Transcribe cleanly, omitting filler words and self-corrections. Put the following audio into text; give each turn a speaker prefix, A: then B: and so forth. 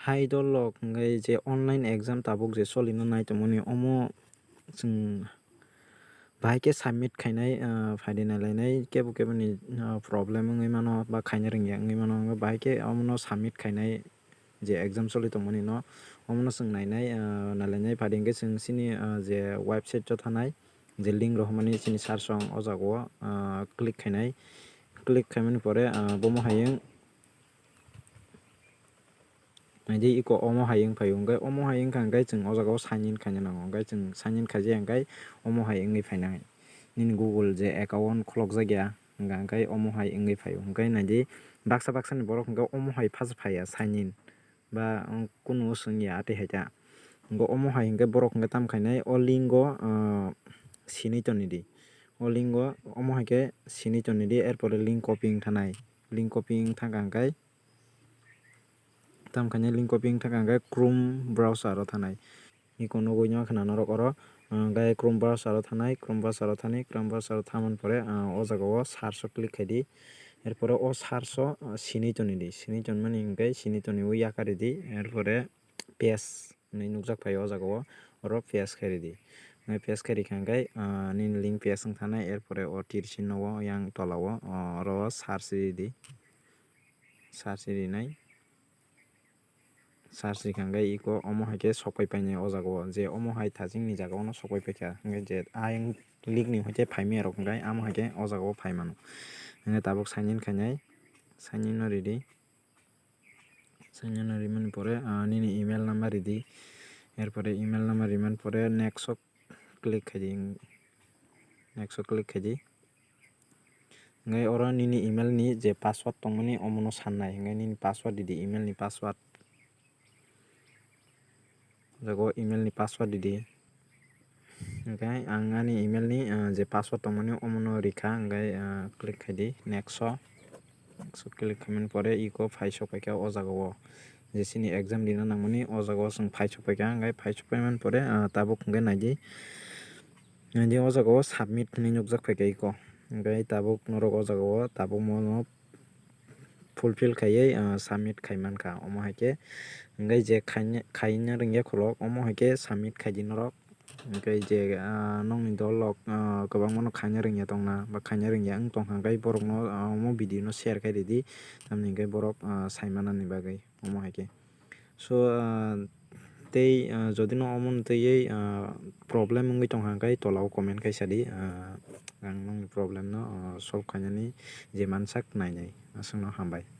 A: haidolok ngai je online exam tabuk je solino naitongmani omo chwng bahai submit khainai faide nalainai kebo ni problem wngui mano ba khaina rwngya wngui mano bahai omono submit khainai je exam solitongmani no omono chwng nainai nalainai faide hingke chwng chini je website o thanai je link rohmani chini search o jago click khainai click khaimani pore bomo hayung naidi iko omo hayung phaio hingke omo hayung hingke chwng o jaga sign in khaina nango hingke chwng sign in khaijak hingke omo hai wngui phainai nini google je account kholokjakya hingke omo hai wngui phaio hingke naidi baksa ni borok hingke omo hai phaya sign in ba kuno chwngya atui haita hingke omo hai hingke borok hingke tamkhainai o link o sinui tonidi o link o omo haike sinui tonidi erpore link copy wngthanai link copy wngthangka hingke tamkhainai link copy wngthangka hingke chrome browser o thanai iko nugui no khana norok oro hingke chrome browser o thanai chrome browser o thani chrome browser o thamani pore o jaga o search o click khaidi erpore o search o sinui tonidi sinui tonmani hingke sinui toniwi yakaridi erpore paste hinui nugjak phaio o jaga o oro paste khairidi paste khairikha hingke nini link paste wngthanai erpore o tir chino o yang tola o oro search ridi search rinai search rikha hingke iko omo haike sokai painai o jaga o je omo hai thajing ni jaga o no sokai paikha hingke je ayang link ni hoite phaimai rok hingke amo haike o jaga o phaimano hingke tabuk sign in khainai sign in o ridi sign in o rimani pore nini email number ridi erpore email number rimani pore next o click khaidi next o click khaidi hingke oro nini email ni je password tongmani omono sannai hingke nini password ridi email ni password jago email ni password ridi hingke ang ani email ni je password tongmani omono rikha hingke click khaidi next o click khaimani pore iko phaisok paikha o jaga o je chini exam dina nangmani o jaga o chwng phaisok paikha hingke phaisok paimani pore tabuk hingke naidi o jaga o submit hinui nugjak paikha iko hingke tabuk norok o jaga o tabuk mono fulfill khaiui submit khaimankha omo haike hingke je khaina rwngyakholo omo haike submit khaidi norok hingke je nongni dol rok kwbangma no khaina rwngya tongna ba khaina rwngya wngtongkha hingke borok no omo video no share khai ridi tamoni hingke borok saimanani bagui omo haike so tei jodi no omono teiui problem wngui tongkha hingke tola o comment kaisa di ang nongni problem no solve khainani je mansak nainai aswkno hambai.